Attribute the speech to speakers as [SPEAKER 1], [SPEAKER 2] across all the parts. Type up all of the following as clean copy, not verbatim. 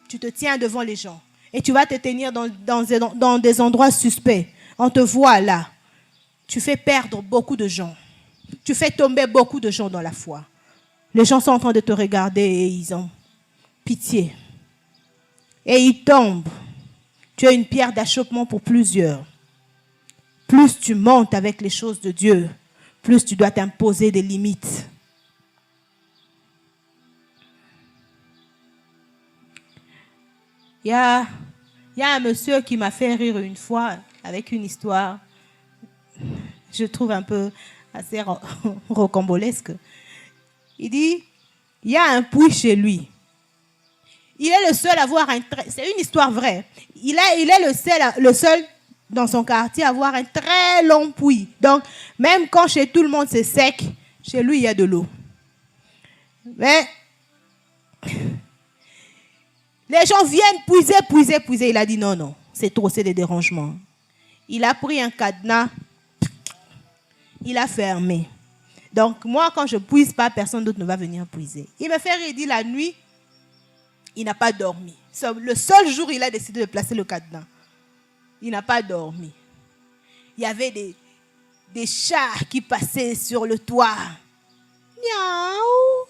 [SPEAKER 1] tu te tiens devant les gens et tu vas te tenir dans des endroits suspects. On te voit là. Tu fais perdre beaucoup de gens. Tu fais tomber beaucoup de gens dans la foi. Les gens sont en train de te regarder et ils ont pitié. Et ils tombent. Tu es une pierre d'achoppement pour plusieurs. Plus tu montes avec les choses de Dieu, plus tu dois t'imposer des limites. Il y a un monsieur qui m'a fait rire une fois avec une histoire, je trouve un peu assez rocambolesque. Il dit, il y a un puits chez lui. Il est le seul à avoir un... C'est une histoire vraie. Il est le seul dans son quartier à avoir un très long puits. Donc, même quand chez tout le monde c'est sec, chez lui il y a de l'eau. Mais les gens viennent puiser. Il a dit non, c'est trop, c'est des dérangements. Il a pris un cadenas, il a fermé. Donc, moi, quand je ne puise pas, personne d'autre ne va venir puiser. Il me fait rire, il dit la nuit, il n'a pas dormi. Le seul jour, il a décidé de placer le cadenas. Il n'a pas dormi. Il y avait des chats qui passaient sur le toit. Miaou.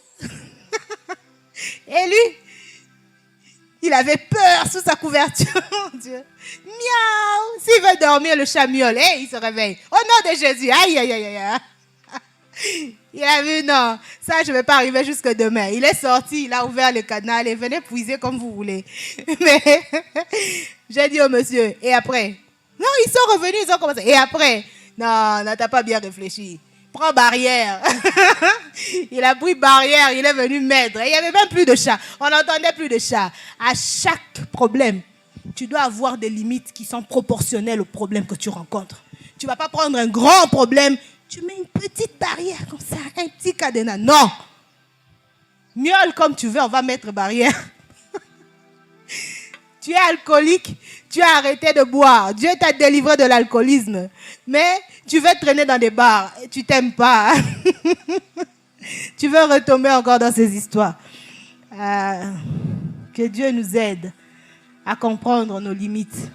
[SPEAKER 1] Et lui, il avait peur sous sa couverture. Mon Dieu. Miaou. S'il veut dormir, le chat miaule. Il se réveille. Au nom de Jésus. Aïe, aïe, aïe, aïe. Il a vu, non, ça je ne vais pas arriver jusque demain. Il est sorti, il a ouvert le canal et venez puiser comme vous voulez. Mais j'ai dit au monsieur, et après? Non, ils sont revenus, ils ont commencé. Et après? Non, t'as pas bien réfléchi. Prends barrière. Il a pris barrière, il est venu mettre. Et il n'y avait même plus de chat. On n'entendait plus de chat. À chaque problème, tu dois avoir des limites qui sont proportionnelles au problème que tu rencontres. Tu ne vas pas prendre un grand problème. Tu mets une petite barrière comme ça, un petit cadenas. Non. Miaule comme tu veux, on va mettre barrière. Tu es alcoolique, tu as arrêté de boire. Dieu t'a délivré de l'alcoolisme. Mais tu veux traîner dans des bars et tu t'aimes pas. Tu veux retomber encore dans ces histoires. Que Dieu nous aide à comprendre nos limites.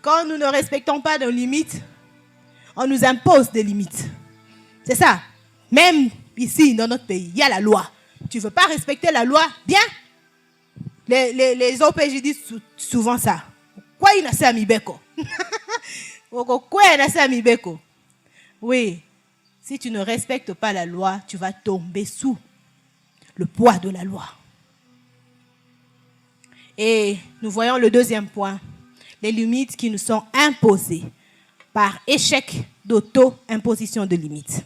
[SPEAKER 1] Quand nous ne respectons pas nos limites, on nous impose des limites. C'est ça. Même ici, dans notre pays, il y a la loi. Tu ne veux pas respecter la loi? Bien. Les OPJ disent souvent ça. Quoi il n'a pas mibeko? Quoi il n'a pas mibeko? Oui. Si tu ne respectes pas la loi, tu vas tomber sous le poids de la loi. Et nous voyons le deuxième point. Les limites qui nous sont imposées par échec d'auto-imposition de limites.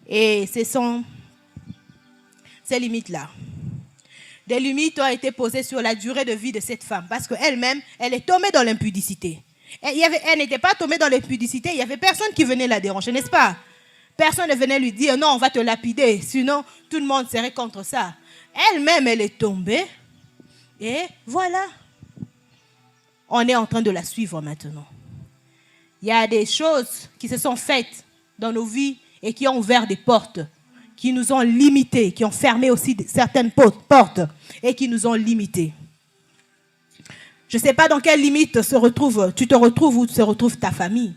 [SPEAKER 1] Et ce sont ces limites-là. Des limites ont été posées sur la durée de vie de cette femme parce qu'elle-même, elle est tombée dans l'impudicité. Elle n'était pas tombée dans l'impudicité, il n'y avait personne qui venait la déranger, n'est-ce pas? Personne ne venait lui dire non, on va te lapider, sinon tout le monde serait contre ça. Elle-même, elle est tombée et voilà. On est en train de la suivre maintenant. Il y a des choses qui se sont faites dans nos vies et qui ont ouvert des portes, qui nous ont limités, qui ont fermé aussi certaines portes et qui nous ont limités. Je ne sais pas dans quelle limite tu te retrouves ou se retrouve ta famille.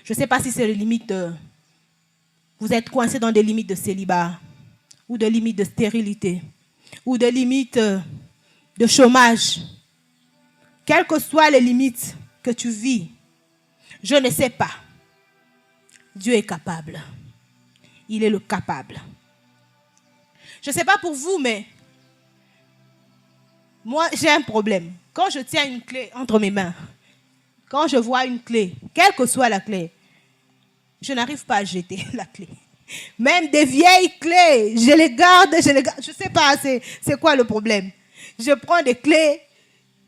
[SPEAKER 1] Je ne sais pas si c'est les limites vous êtes coincé dans des limites de célibat ou de limites de stérilité ou de limites de chômage. Quelles que soient les limites que tu vis, je ne sais pas. Dieu est capable. Il est le capable. Je ne sais pas pour vous, mais moi, j'ai un problème. Quand je tiens une clé entre mes mains, quand je vois une clé, quelle que soit la clé, je n'arrive pas à jeter la clé. Même des vieilles clés, je les garde. Je ne sais pas, c'est quoi le problème. Je prends des clés.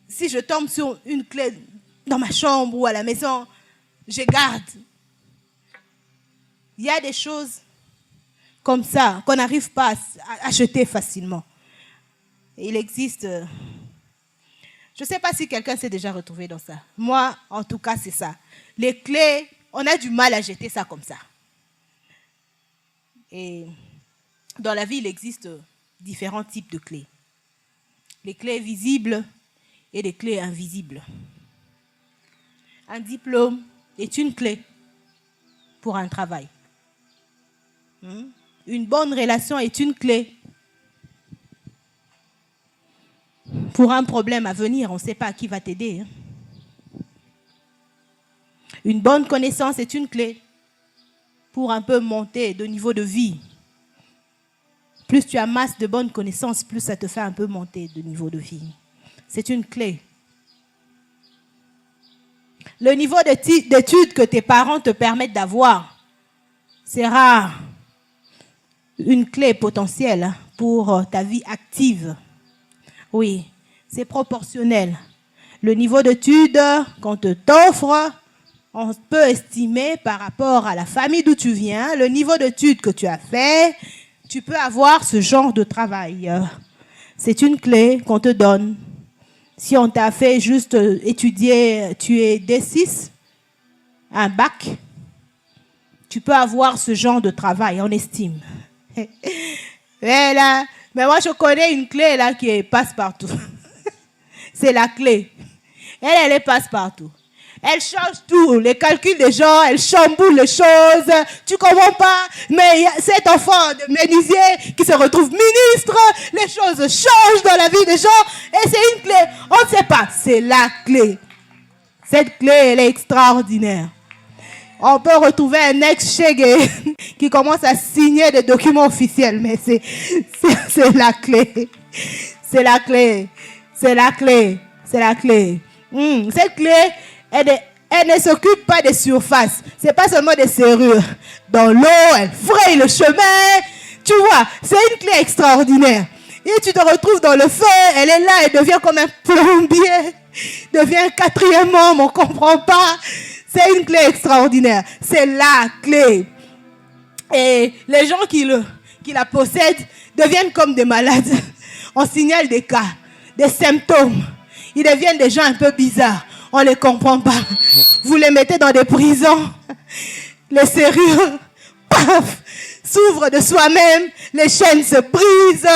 [SPEAKER 1] Si je tombe sur une clé dans ma chambre ou à la maison, je garde. Il y a des choses comme ça qu'on n'arrive pas à acheter facilement. Il existe... je ne sais pas si quelqu'un s'est déjà retrouvé dans ça. Moi, en tout cas, c'est ça. Les clés, on a du mal à jeter ça comme ça. Et dans la vie, il existe différents types de clés. les clés visibles et les clés invisibles. Un diplôme est une clé pour un travail. Une bonne relation est une clé pour un problème à venir. On ne sait pas qui va t'aider. Une bonne connaissance est une clé pour un peu monter de niveau de vie. Plus tu amasses de bonnes connaissances, plus ça te fait un peu monter de niveau de vie. C'est une clé. Le niveau d'études que tes parents te permettent d'avoir sera une clé potentielle pour ta vie active. Oui, c'est proportionnel. Le niveau d'études qu'on t'offre, on peut estimer par rapport à la famille d'où tu viens, le niveau d'études que tu as fait, tu peux avoir ce genre de travail. C'est une clé qu'on te donne. Si on t'a fait juste étudier, tu es D6, un bac, tu peux avoir ce genre de travail, on estime. Mais moi je connais une clé là qui passe partout. C'est la clé. Elle est passe partout. Elle change tout, les calculs des gens, elle chamboule les choses. Tu comprends pas? Mais il y a cet enfant de menuisier qui se retrouve ministre, les choses changent dans la vie des gens et c'est une clé. On ne sait pas, c'est la clé. Cette clé, elle est extraordinaire. On peut retrouver un ex-chégué qui commence à signer des documents officiels, mais c'est la clé. C'est la clé. C'est la clé. C'est la clé. Cette clé, elle ne s'occupe pas des surfaces. Ce n'est pas seulement des serrures. Dans l'eau, elle fraye le chemin. Tu vois, c'est une clé extraordinaire. Et tu te retrouves dans le feu, elle est là, elle devient comme un plombier. Devient un quatrième homme, on ne comprend pas. C'est une clé extraordinaire. C'est la clé. Et les gens qui la possèdent deviennent comme des malades. On signale des cas, des symptômes. Ils deviennent des gens un peu bizarres. On ne les comprend pas. Vous les mettez dans des prisons. Les serrures, paf, s'ouvrent de soi-même. Les chaînes se brisent.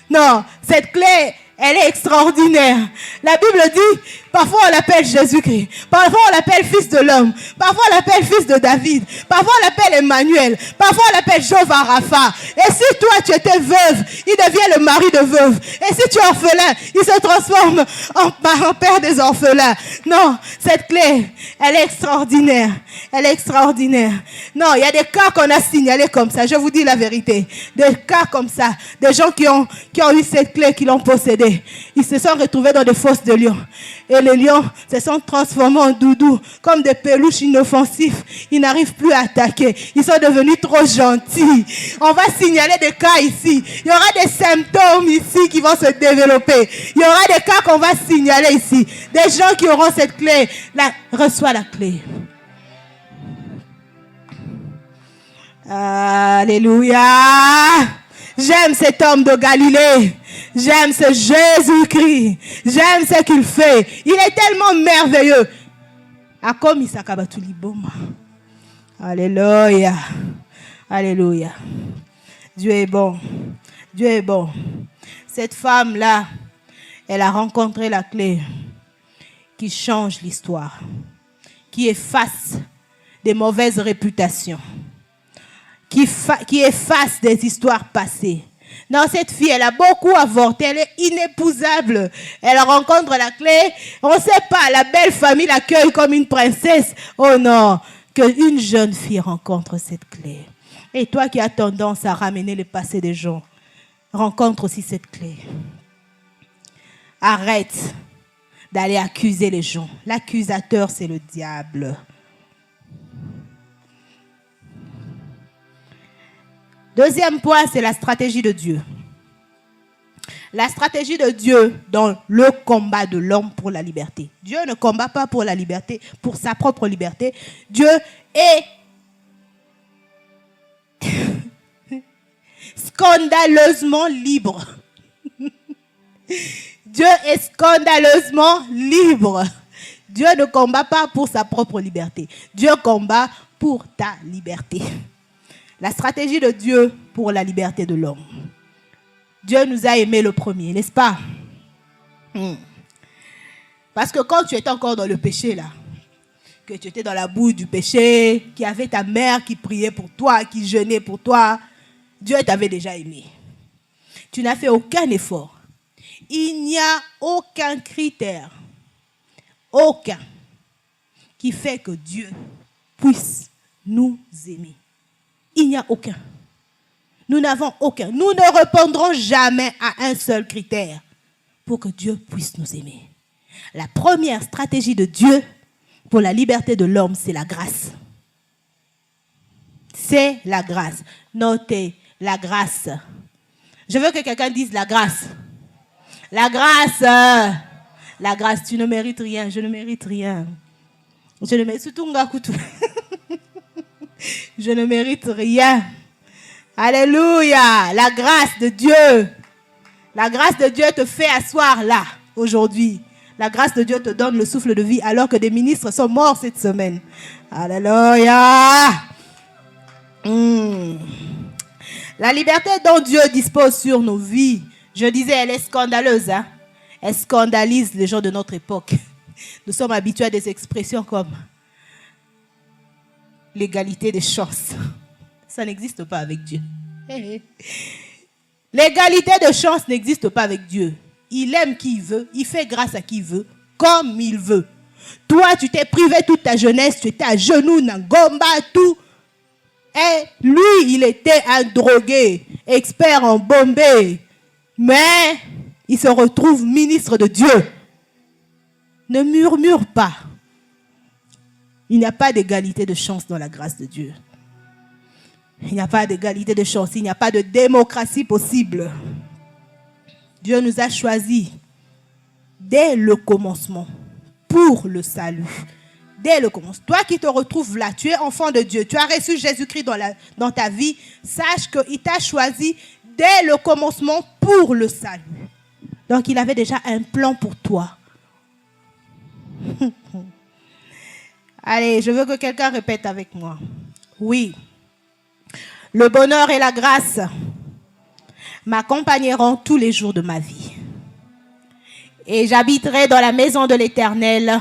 [SPEAKER 1] Non, cette clé, elle est extraordinaire. La Bible dit, parfois on l'appelle Jésus-Christ. Parfois on l'appelle fils de l'homme. Parfois on l'appelle fils de David. Parfois on l'appelle Emmanuel. Parfois on l'appelle Jéhovah Rapha. Et si toi tu étais veuve, il devient le mari de veuve. Et si tu es orphelin, il se transforme en père des orphelins. Non, cette clé, elle est extraordinaire. Elle est extraordinaire. Non, il y a des cas qu'on a signalés comme ça. Je vous dis la vérité. Des cas comme ça. Des gens qui ont eu cette clé, qui l'ont possédée. Ils se sont retrouvés dans des fosses de lions. Et les lions se sont transformés en doudous, comme des peluches inoffensifs. Ils n'arrivent plus à attaquer. Ils sont devenus trop gentils. On va signaler des cas ici. Il y aura des symptômes ici qui vont se développer. Il y aura des cas qu'on va signaler ici. Des gens qui auront cette clé. Là, reçois la clé. Alléluia. J'aime cet homme de Galilée. J'aime ce Jésus-Christ. J'aime ce qu'il fait. Il est tellement merveilleux. Alléluia. Alléluia. Dieu est bon. Dieu est bon. Cette femme-là, elle a rencontré la clé qui change l'histoire, qui efface des mauvaises réputations, qui efface des histoires passées. Non, cette fille, elle a beaucoup avorté, elle est inépousable. Elle rencontre la clé. On ne sait pas, la belle famille l'accueille comme une princesse. Oh non, qu'une jeune fille rencontre cette clé. Et toi qui as tendance à ramener le passé des gens, rencontre aussi cette clé. Arrête d'aller accuser les gens. L'accusateur, c'est le diable. Deuxième point, c'est la stratégie de Dieu. La stratégie de Dieu dans le combat de l'homme pour la liberté. Dieu ne combat pas pour la liberté, pour sa propre liberté. Dieu est scandaleusement libre. Dieu est scandaleusement libre. Dieu ne combat pas pour sa propre liberté. Dieu combat pour ta liberté. La stratégie de Dieu pour la liberté de l'homme. Dieu nous a aimés le premier, n'est-ce pas? Parce que quand tu étais encore dans le péché, là, que tu étais dans la boue du péché, qu'il y avait ta mère qui priait pour toi, qui jeûnait pour toi, Dieu t'avait déjà aimé. Tu n'as fait aucun effort. Il n'y a aucun critère, aucun, qui fait que Dieu puisse nous aimer. Il n'y a aucun. Nous n'avons aucun. Nous ne répondrons jamais à un seul critère pour que Dieu puisse nous aimer. La première stratégie de Dieu pour la liberté de l'homme, c'est la grâce. C'est la grâce. Notez, la grâce. Je veux que quelqu'un dise la grâce. La grâce. La grâce, tu ne mérites rien. Je ne mérite rien. Je ne mérite surtout Ngakutu. Je ne mérite rien. Alléluia. La grâce de Dieu. La grâce de Dieu te fait asseoir là, aujourd'hui. La grâce de Dieu te donne le souffle de vie alors que des ministres sont morts cette semaine. Alléluia. La liberté dont Dieu dispose sur nos vies, je disais, elle est scandaleuse. Hein? Elle scandalise les gens de notre époque. Nous sommes habitués à des expressions comme l'égalité des chances. Ça n'existe pas avec Dieu. L'égalité de chance n'existe pas avec Dieu. Il aime qui il veut, il fait grâce à qui il veut, comme il veut. Toi, tu t'es privé toute ta jeunesse, tu étais à genoux, Nangomba, tout. Et lui, il était un drogué, expert en Bombay. Mais il se retrouve ministre de Dieu. Ne murmure pas. Il n'y a pas d'égalité de chance dans la grâce de Dieu. Il n'y a pas d'égalité de chance. Il n'y a pas de démocratie possible. Dieu nous a choisis dès le commencement pour le salut. Dès le commencement. Toi qui te retrouves là, tu es enfant de Dieu. Tu as reçu Jésus-Christ dans ta vie. Sache qu'il t'a choisi dès le commencement pour le salut. Donc il avait déjà un plan pour toi. Allez, je veux que quelqu'un répète avec moi. Oui. Le bonheur et la grâce m'accompagneront tous les jours de ma vie. Et j'habiterai dans la maison de l'Éternel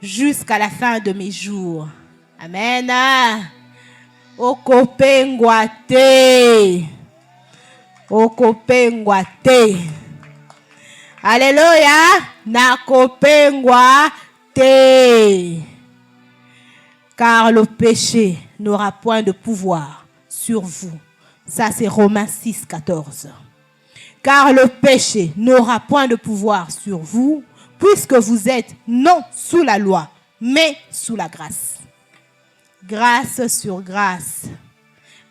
[SPEAKER 1] jusqu'à la fin de mes jours. Amen. Okopengwate. Okopengwate. Alléluia. Nakopengwate. Car le péché n'aura point de pouvoir sur vous. Ça, c'est Romains 6, 14. Car le péché n'aura point de pouvoir sur vous, puisque vous êtes non sous la loi, mais sous la grâce. Grâce sur grâce.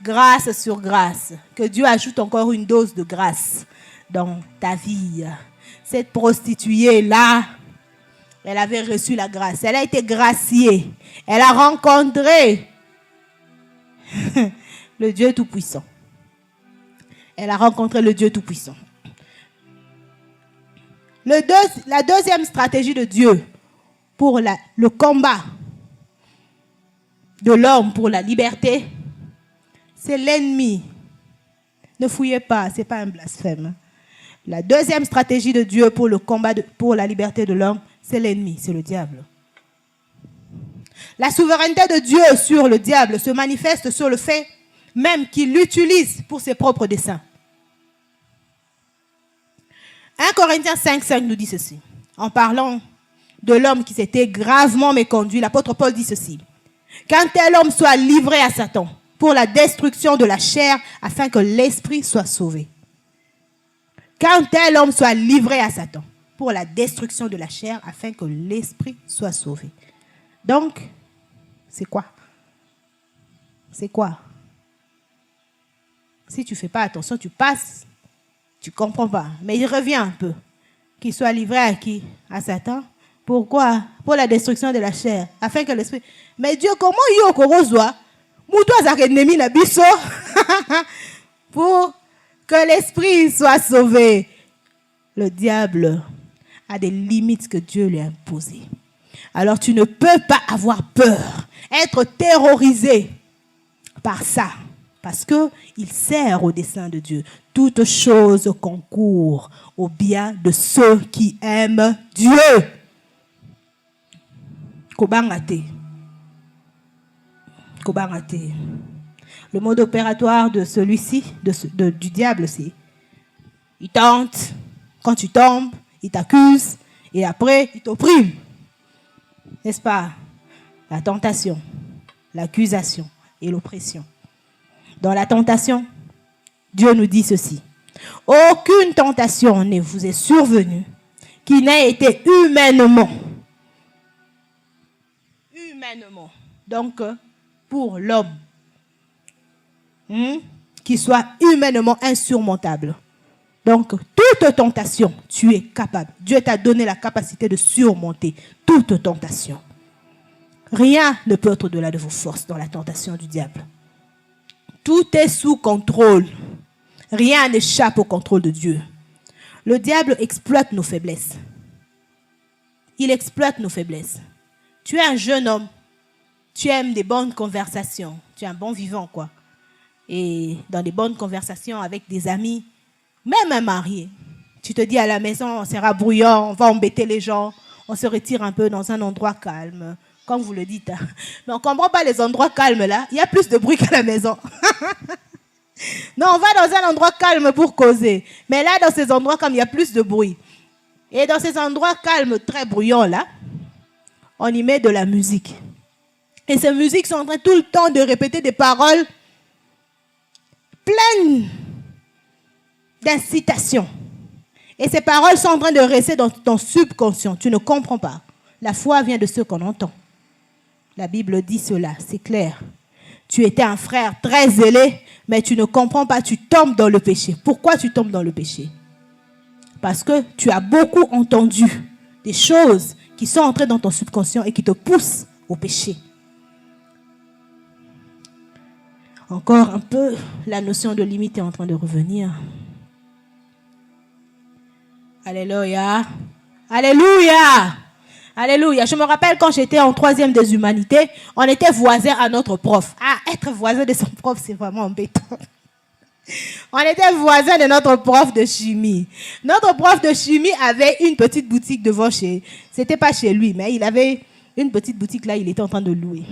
[SPEAKER 1] Grâce sur grâce. Que Dieu ajoute encore une dose de grâce dans ta vie. Cette prostituée-là, elle avait reçu la grâce. Elle a été graciée. Elle a rencontré le Dieu Tout-Puissant. Elle a rencontré le Dieu Tout-Puissant. La deuxième stratégie de Dieu pour le combat de l'homme pour la liberté, c'est l'ennemi. Ne fouillez pas, ce n'est pas un blasphème. La deuxième stratégie de Dieu pour le combat pour la liberté de l'homme, c'est l'ennemi, c'est le diable. La souveraineté de Dieu sur le diable se manifeste sur le fait même qu'il l'utilise pour ses propres desseins. 1 Corinthiens 5, 5 nous dit ceci. En parlant de l'homme qui s'était gravement méconduit, l'apôtre Paul dit ceci. Qu'un tel homme soit livré à Satan pour la destruction de la chair afin que l'esprit soit sauvé. Qu'un tel homme soit livré à Satan pour la destruction de la chair afin que l'esprit soit sauvé. Donc, c'est quoi? C'est quoi? Si tu ne fais pas attention, tu passes, tu ne comprends pas. Mais il revient un peu. Qu'il soit livré à qui? À Satan. Pourquoi? Pour la destruction de la chair, afin que l'esprit... Mais Dieu, comment il y a pour que l'esprit soit sauvé? Le diable a des limites que Dieu lui a imposées. Alors tu ne peux pas avoir peur, être terrorisé par ça. parce qu'il sert au dessein de Dieu. Toute chose concourt au bien de ceux qui aiment Dieu. Kobangate. Kobangate. Le mode opératoire de celui-ci, du diable, c'est il tente, quand tu tombes, il t'accuse, et après, il t'opprime. N'est-ce pas? La tentation, l'accusation et l'oppression. Dans la tentation, Dieu nous dit ceci. Aucune tentation ne vous est survenue qui n'ait été humainement. Donc, pour l'homme, qui soit humainement insurmontable. Donc, toute tentation, tu es capable. Dieu t'a donné la capacité de surmonter toute tentation. Rien ne peut être au-delà de vos forces dans la tentation du diable. Tout est sous contrôle. Rien n'échappe au contrôle de Dieu. Le diable exploite nos faiblesses. Il exploite nos faiblesses. Tu es un jeune homme. Tu aimes des bonnes conversations. Tu es un bon vivant, quoi. Et dans des bonnes conversations avec des amis, même un marié, tu te dis à la maison, on sera bruyant, on va embêter les gens, on se retire un peu dans un endroit calme, comme vous le dites. Mais on ne comprend pas les endroits calmes là, il y a plus de bruit qu'à la maison. Non, on va dans un endroit calme pour causer. Mais là, dans ces endroits, comme il y a plus de bruit, et dans ces endroits calmes, très bruyants là, on y met de la musique. Et ces musiques sont en train tout le temps de répéter des paroles pleines d'incitation. Et ces paroles sont en train de rester dans ton subconscient. Tu ne comprends pas. La foi vient de ce qu'on entend. La Bible dit cela, c'est clair. Tu étais un frère très zélé, mais tu ne comprends pas, tu tombes dans le péché. Pourquoi tu tombes dans le péché? Parce que tu as beaucoup entendu des choses qui sont entrées dans ton subconscient et qui te poussent au péché. Encore un peu, la notion de limite est en train de revenir. Alléluia. Alléluia. Alléluia. Je me rappelle quand j'étais en 3e des humanités, on était voisins à notre prof. Ah, être voisin de son prof, c'est vraiment embêtant. On était voisins de notre prof de chimie. Notre prof de chimie avait une petite boutique devant chez... C'était pas chez lui, mais il avait une petite boutique là, il était en train de louer.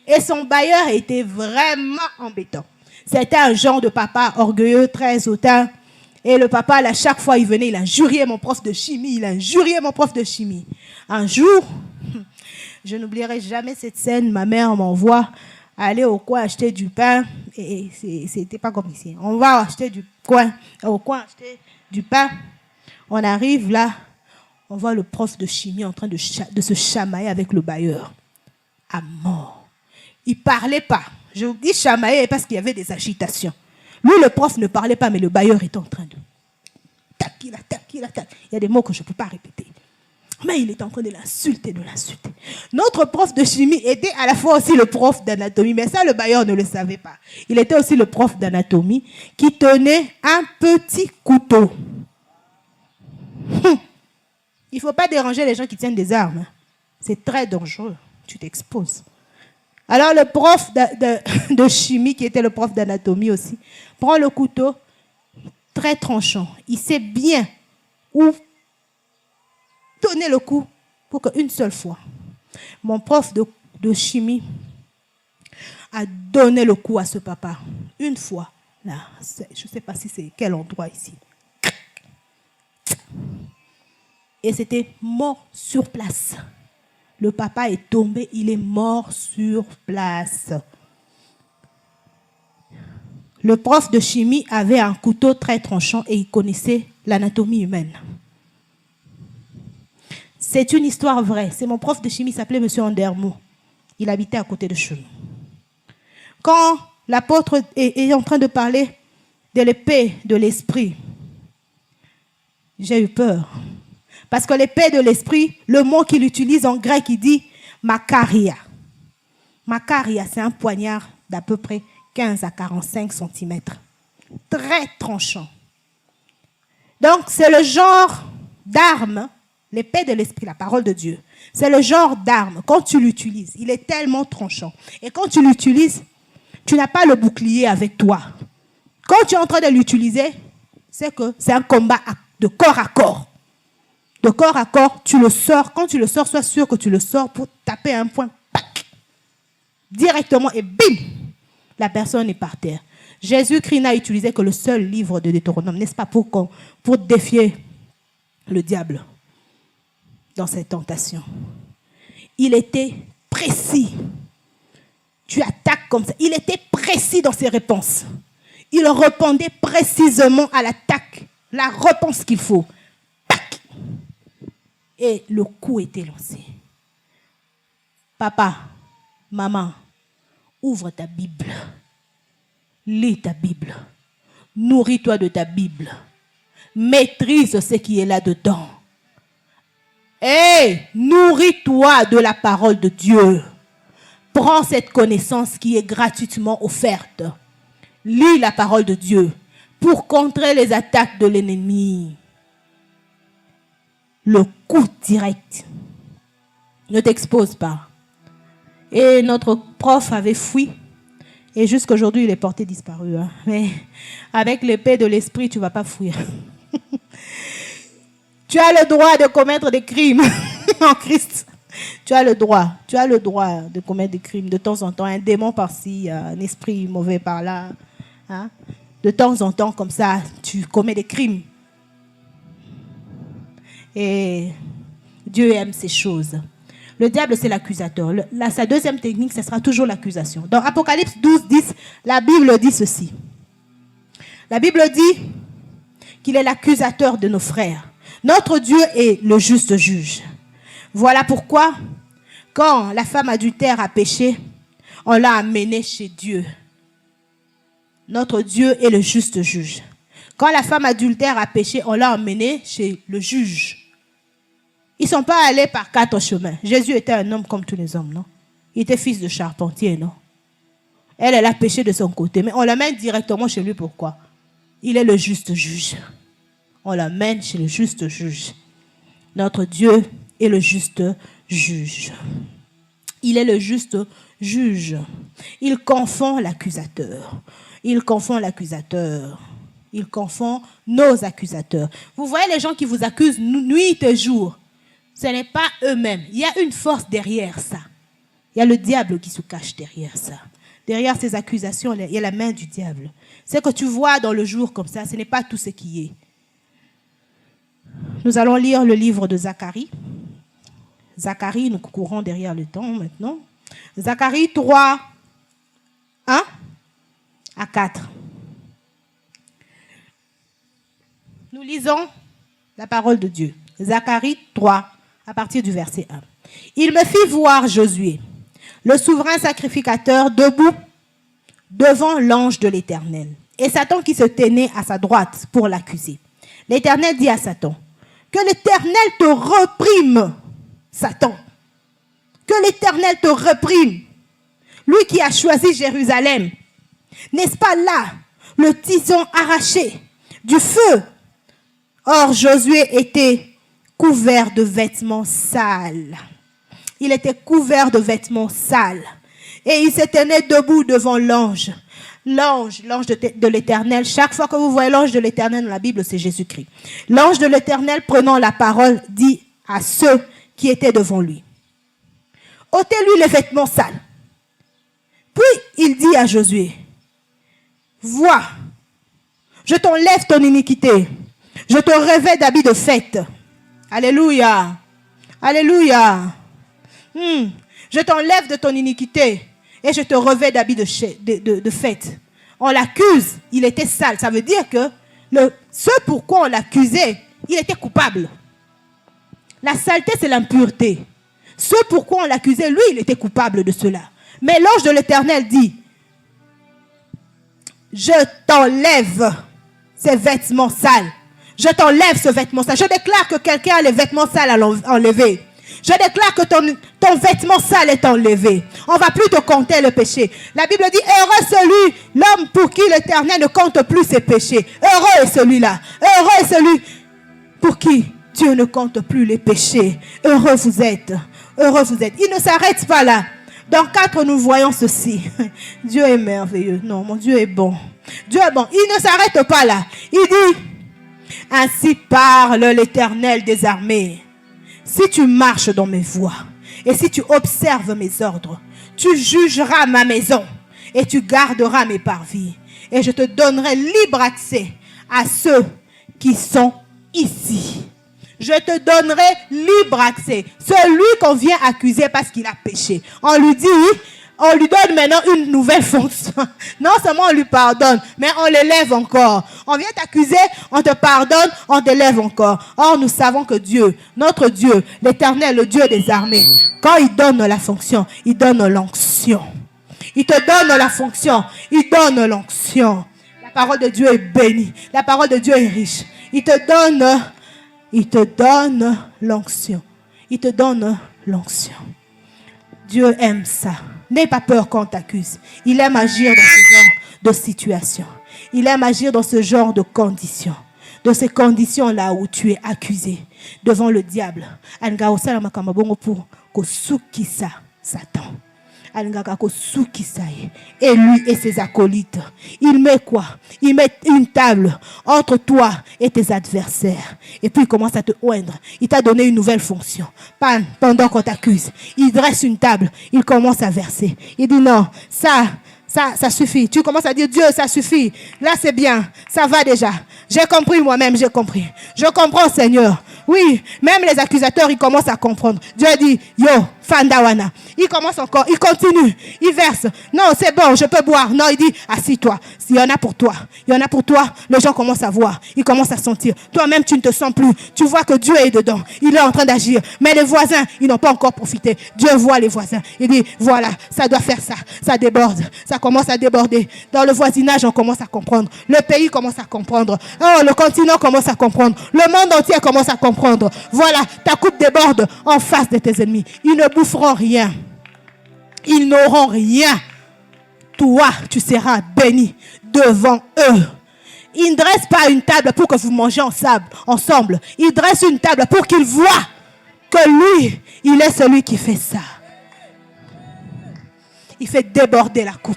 [SPEAKER 1] Et son bailleur était vraiment embêtant. C'était un genre de papa orgueilleux, très hautain. Et le papa, là, chaque fois il venait, il injuriait mon prof de chimie. Un jour, je n'oublierai jamais cette scène. Ma mère m'envoie aller au coin acheter du pain. Et c'était pas comme ici. On va acheter au coin acheter du pain. On arrive là, on voit le prof de chimie en train de se chamailler avec le bailleur. À mort. Il ne parlait pas. Je vous dis chamailler parce qu'il y avait des agitations. Lui, le prof ne parlait pas, mais le bailleur était en train de... Il y a des mots que je ne peux pas répéter. Mais il était en train de l'insulter. Notre prof de chimie était à la fois aussi le prof d'anatomie, mais ça, le bailleur ne le savait pas. Il était aussi le prof d'anatomie qui tenait un petit couteau. Il ne faut pas déranger les gens qui tiennent des armes. C'est très dangereux. Tu t'exposes. Alors le prof de chimie, qui était le prof d'anatomie aussi, prend le couteau très tranchant. Il sait bien où donner le coup pour qu'une seule fois. Mon prof de chimie a donné le coup à ce papa. Une fois. Là, je ne sais pas si c'est quel endroit ici. Et c'était mort sur place. Le papa est tombé, il est mort sur place. Le prof de chimie avait un couteau très tranchant et il connaissait l'anatomie humaine. C'est une histoire vraie. C'est mon prof de chimie, il s'appelait M. Andermo. Il habitait à côté de chez nous. Quand l'apôtre est en train de parler de l'épée de l'esprit, j'ai eu peur. Parce que l'épée de l'esprit, le mot qu'il utilise en grec, il dit makaria. Makaria, c'est un poignard d'à peu près 15 à 45 cm. Très tranchant. Donc, c'est le genre d'arme, l'épée de l'esprit, la parole de Dieu. C'est le genre d'arme, quand tu l'utilises, il est tellement tranchant. Et quand tu l'utilises, tu n'as pas le bouclier avec toi. Quand tu es en train de l'utiliser, c'est que c'est un combat de corps à corps. De corps à corps, tu le sors. Quand tu le sors, sois sûr que tu le sors pour taper un point. Pac, directement et bim, la personne est par terre. Jésus-Christ n'a utilisé que le seul livre de Deutéronome, n'est-ce pas, pour défier le diable dans cette tentation. Il était précis. Tu attaques comme ça. Il était précis dans ses réponses. Il répondait précisément à l'attaque, la réponse qu'il faut. Tac. Et le coup était lancé. Papa, maman, ouvre ta Bible. Lis ta Bible. Nourris-toi de ta Bible. Maîtrise ce qui est là-dedans. Et nourris-toi de la parole de Dieu. Prends cette connaissance qui est gratuitement offerte. Lis la parole de Dieu pour contrer les attaques de l'ennemi. Le coup direct. Ne t'expose pas. Et notre prof avait fui. Et jusqu'à aujourd'hui, il est porté disparu. Hein. Mais avec l'épée de l'esprit, tu ne vas pas fuir. Tu as le droit de commettre des crimes en Christ. Tu as le droit de commettre des crimes de temps en temps. Un démon par-ci, un esprit mauvais par-là. Hein? De temps en temps, comme ça, tu commets des crimes. Et Dieu aime ces choses. Le diable, c'est l'accusateur. Sa deuxième technique, ce sera toujours l'accusation. Dans Apocalypse 12, 10, la Bible dit ceci. La Bible dit qu'il est l'accusateur de nos frères. Notre Dieu est le juste juge. Voilà pourquoi, quand la femme adultère a péché, on l'a amenée chez Dieu. Notre Dieu est le juste juge. Quand la femme adultère a péché, on l'a emmenée chez le juge. Ils ne sont pas allés par 4 chemins. Jésus était un homme comme tous les hommes, non? Il était fils de charpentier, non? Elle a péché de son côté, mais on l'amène directement chez lui. Pourquoi? Il est le juste juge. On l'amène chez le juste juge. Notre Dieu est le juste juge. Il est le juste juge. Il confond l'accusateur. Il confond l'accusateur. Il confond nos accusateurs. Vous voyez les gens qui vous accusent nuit et jour. Ce n'est pas eux-mêmes. Il y a une force derrière ça. Il y a le diable qui se cache derrière ça. Derrière ces accusations, il y a la main du diable. Ce que tu vois dans le jour comme ça, ce n'est pas tout ce qui est. Nous allons lire le livre de Zacharie. Zacharie, nous courons derrière le temps maintenant. Zacharie 3, 1 à 4. Nous lisons la parole de Dieu. Zacharie 3, à partir du verset 1. Il me fit voir Josué, le souverain sacrificateur, debout devant l'ange de l'Éternel, et Satan qui se tenait à sa droite pour l'accuser. L'Éternel dit à Satan, que l'Éternel te réprime, Satan. Que l'Éternel te réprime. Lui qui a choisi Jérusalem. N'est-ce pas là le tison arraché du feu? Or, Josué était couvert de vêtements sales. Il était couvert de vêtements sales. Et il se tenait debout devant l'ange. L'ange de l'Éternel. Chaque fois que vous voyez l'ange de l'Éternel dans la Bible, c'est Jésus-Christ. L'ange de l'Éternel, prenant la parole, dit à ceux qui étaient devant lui, ôtez-lui les vêtements sales. Puis il dit à Josué, vois, je t'enlève ton iniquité. Je te revêt d'habits de fête. Alléluia. Alléluia. Je t'enlève de ton iniquité et je te revêt d'habits de fête. On l'accuse, il était sale. Ça veut dire que ce pourquoi on l'accusait, il était coupable. La saleté, c'est l'impureté. Ce pourquoi on l'accusait, lui, il était coupable de cela. Mais l'ange de l'Éternel dit, je t'enlève ces vêtements sales. Je t'enlève ce vêtement sale. Je déclare que quelqu'un a les vêtements sales à enlever. Je déclare que ton vêtement sale est enlevé. On ne va plus te compter le péché. La Bible dit, heureux l'homme pour qui l'Éternel ne compte plus ses péchés. Heureux est celui-là. Heureux est celui pour qui Dieu ne compte plus les péchés. Heureux vous êtes. Heureux vous êtes. Il ne s'arrête pas là. Dans 4, nous voyons ceci. Dieu est merveilleux. Non, mon Dieu est bon. Dieu est bon. Il ne s'arrête pas là. Il dit, ainsi parle l'Éternel des armées. Si tu marches dans mes voies et si tu observes mes ordres, tu jugeras ma maison et tu garderas mes parvis. Et je te donnerai libre accès à ceux qui sont ici. Je te donnerai libre accès. Celui qu'on vient accuser parce qu'il a péché. On lui donne maintenant une nouvelle fonction. Non seulement on lui pardonne, mais on l'élève encore. On vient t'accuser, on te pardonne, on t'élève encore. Or, nous savons que Dieu, notre Dieu, l'Éternel, le Dieu des armées, quand il donne la fonction, il donne l'onction. Il te donne la fonction, il donne l'onction. La parole de Dieu est bénie. La parole de Dieu est riche. Il te donne l'onction. Il te donne l'onction. Dieu aime ça. N'aie pas peur quand on t'accuse. Il aime agir dans ce genre de situation. Il aime agir dans ce genre de conditions. Dans ces conditions-là où tu es accusé devant le diable. Pour Satan. Et lui et ses acolytes, il met quoi? Il met une table entre toi et tes adversaires. Et puis il commence à te oindre. Il t'a donné une nouvelle fonction. Pendant qu'on t'accuse, il dresse une table. Il commence à verser. Il dit non, ça suffit. Tu commences à dire Dieu, ça suffit. Là c'est bien, ça va déjà. J'ai compris moi-même, j'ai compris. Je comprends Seigneur. Oui, même les accusateurs, ils commencent à comprendre. Dieu dit, yo, fandawana. Il commence encore, il continue, il verse. Non, c'est bon, je peux boire. Non, il dit, assis-toi. S'il y en a pour toi, il y en a pour toi. Les gens commencent à voir, ils commencent à sentir. Toi-même, tu ne te sens plus. Tu vois que Dieu est dedans. Il est en train d'agir. Mais les voisins, ils n'ont pas encore profité. Dieu voit les voisins. Il dit, voilà, ça doit faire ça. Ça déborde. Ça commence à déborder. Dans le voisinage, on commence à comprendre. Le pays commence à comprendre. Oh, le continent commence à comprendre. Le monde entier commence à comprendre. Voilà, ta coupe déborde en face de tes ennemis. Ils ne boufferont rien. Ils n'auront rien. Toi, tu seras béni devant eux. Il ne dresse pas une table pour que vous mangez ensemble. Il dresse une table pour qu'ils voient que lui, il est celui qui fait ça. Il fait déborder la coupe.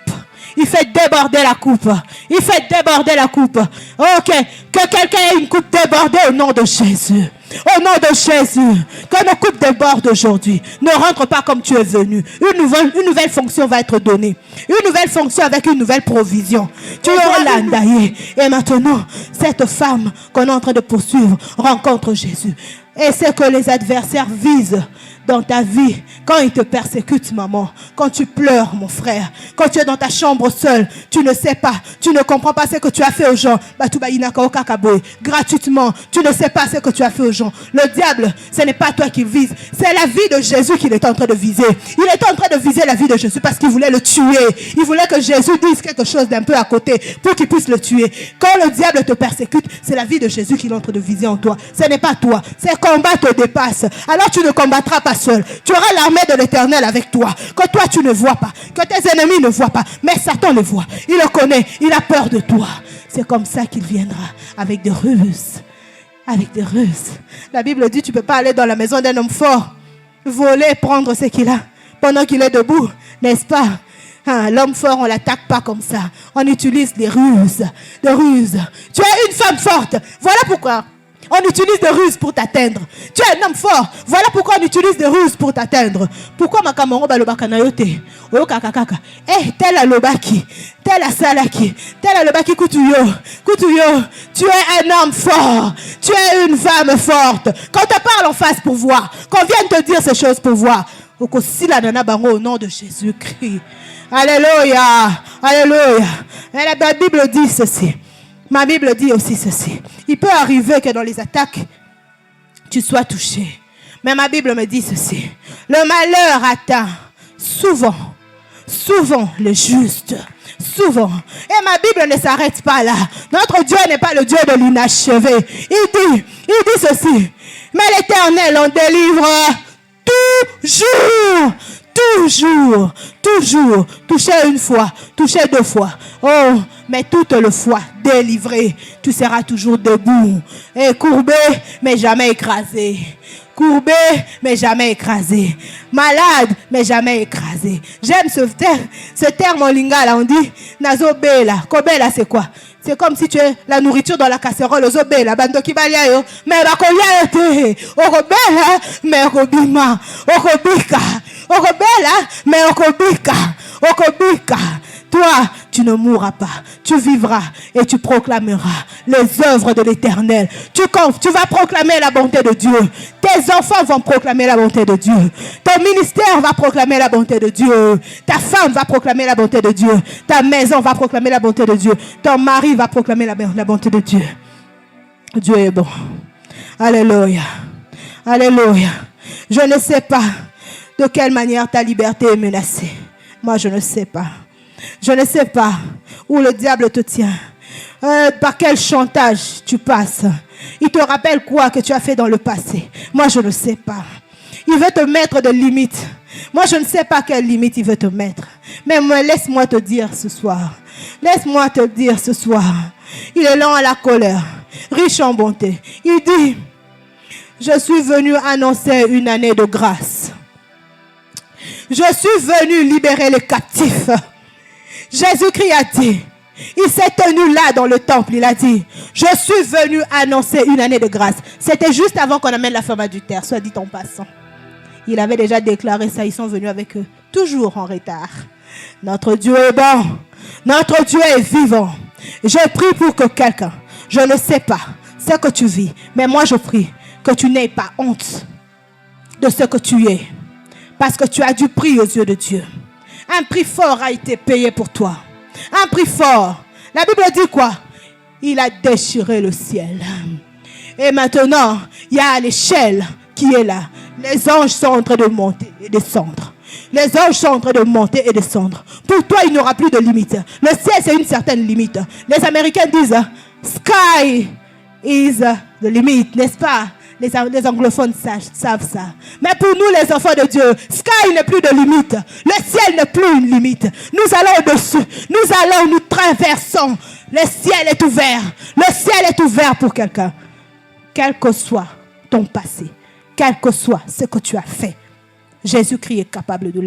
[SPEAKER 1] Il fait déborder la coupe. Il fait déborder la coupe. Ok. Que quelqu'un ait une coupe débordée au nom de Jésus. Au nom de Jésus. Que nos coupes débordent aujourd'hui. Ne rentre pas comme tu es venu. Une nouvelle fonction va être donnée. Une nouvelle fonction avec une nouvelle provision. Tu auras l'andaillé. Et maintenant, cette femme qu'on est en train de poursuivre rencontre Jésus. Et c'est que les adversaires visent dans ta vie, quand ils te persécutent, maman, quand tu pleures, mon frère, quand tu es dans ta chambre seule, tu ne sais pas, tu ne comprends pas ce que tu as fait aux gens, gratuitement, tu ne sais pas ce que tu as fait aux gens. Le diable, ce n'est pas toi qui vise, c'est la vie de Jésus qu'il est en train de viser. Il est en train de viser la vie de Jésus parce qu'il voulait le tuer. Il voulait que Jésus dise quelque chose d'un peu à côté pour qu'il puisse le tuer. Quand le diable te persécute, c'est la vie de Jésus qu'il est en train de viser en toi. Ce n'est pas toi. Ces combats te dépassent. Alors tu ne combattras pas seul. Tu auras l'armée de l'Éternel avec toi. Que toi tu ne vois pas. Que tes ennemis ne voient pas. Mais Satan le voit. Il le connaît. Il a peur de toi. C'est comme ça qu'il viendra. Avec des ruses. Avec des ruses. La Bible dit tu ne peux pas aller dans la maison d'un homme fort. Voler, prendre ce qu'il a. Pendant qu'il est debout. N'est-ce pas? L'homme fort, on ne l'attaque pas comme ça. On utilise des ruses. Des ruses. Tu es une femme forte. Voilà pourquoi. On utilise des ruses pour t'atteindre. Tu es un homme fort. Voilà pourquoi on utilise des ruses pour t'atteindre. Pourquoi ma camarade balobaka na yote? Oyo kakakaka. Tel a lobaki. Tel a salaki. Tel a lobaki kutuyo. Kutuyo. Tu es un homme fort. Tu es une femme forte. Quand on te parle en face pour voir. Qu'on vienne te dire ces choses pour voir. Au nom de Jésus-Christ. Alléluia. Alléluia. Et la Bible dit ceci. Ma Bible dit aussi ceci. Il peut arriver que dans les attaques, tu sois touché. Mais ma Bible me dit ceci. Le malheur atteint souvent le juste. Souvent. Et ma Bible ne s'arrête pas là. Notre Dieu n'est pas le Dieu de l'inachevé. Il dit ceci. Mais l'Éternel en délivre toujours. Touché une fois, touché deux fois. Oh, mais toutes les fois délivré, tu seras toujours debout. Et courbé, mais jamais écrasé. Courbé, mais jamais écrasé. Malade, mais jamais écrasé. J'aime ce terme en lingala. On dit nazobela. Kobela, c'est quoi? C'est comme si tu es la nourriture dans la casserole. Ozobela, bando kibalia yo. Mais bakolia te. Okobela, mais okobima. Okobika. Okobela, mais okobika. Okobika. Toi, tu ne mourras pas. Tu vivras et tu proclameras les œuvres de l'Éternel. Tu vas proclamer la bonté de Dieu. Tes enfants vont proclamer la bonté de Dieu. Ton ministère va proclamer la bonté de Dieu. Ta femme va proclamer la bonté de Dieu. Ta maison va proclamer la bonté de Dieu. Ton mari va proclamer la bonté de Dieu. Dieu est bon. Alléluia. Alléluia. Je ne sais pas de quelle manière ta liberté est menacée. Moi, je ne sais pas. Je ne sais pas où le diable te tient. Par quel chantage tu passes. Il te rappelle quoi que tu as fait dans le passé. Moi, je ne sais pas. Il veut te mettre des limites. Moi, je ne sais pas quelle limite il veut te mettre. Mais laisse-moi te dire ce soir. Laisse-moi te dire ce soir. Il est lent à la colère, riche en bonté. Il dit, je suis venu annoncer une année de grâce. Je suis venu libérer les captifs. Jésus-Christ a dit, il s'est tenu là dans le temple, il a dit, je suis venu annoncer une année de grâce. C'était juste avant qu'on amène la femme adultère, soit dit en passant. Il avait déjà déclaré ça, ils sont venus avec eux, toujours en retard. Notre Dieu est bon, notre Dieu est vivant. Je prie pour que quelqu'un, je ne sais pas ce que tu vis, mais moi je prie que tu n'aies pas honte de ce que tu es. Parce que tu as du prix aux yeux de Dieu. Un prix fort a été payé pour toi. Un prix fort. La Bible dit quoi? Il a déchiré le ciel. Et maintenant, il y a l'échelle qui est là. Les anges sont en train de monter et descendre. Les anges sont en train de monter et descendre. Pour toi, il n'y aura plus de limite. Le ciel, c'est une certaine limite. Les Américains disent, sky is the limit, n'est-ce pas? Les anglophones savent ça. Mais pour nous, les enfants de Dieu, sky n'est plus de limite. Le ciel n'est plus une limite. Nous allons au-dessus. Nous traversons. Le ciel est ouvert. Le ciel est ouvert pour quelqu'un. Quel que soit ton passé, quel que soit ce que tu as fait, Jésus-Christ est capable de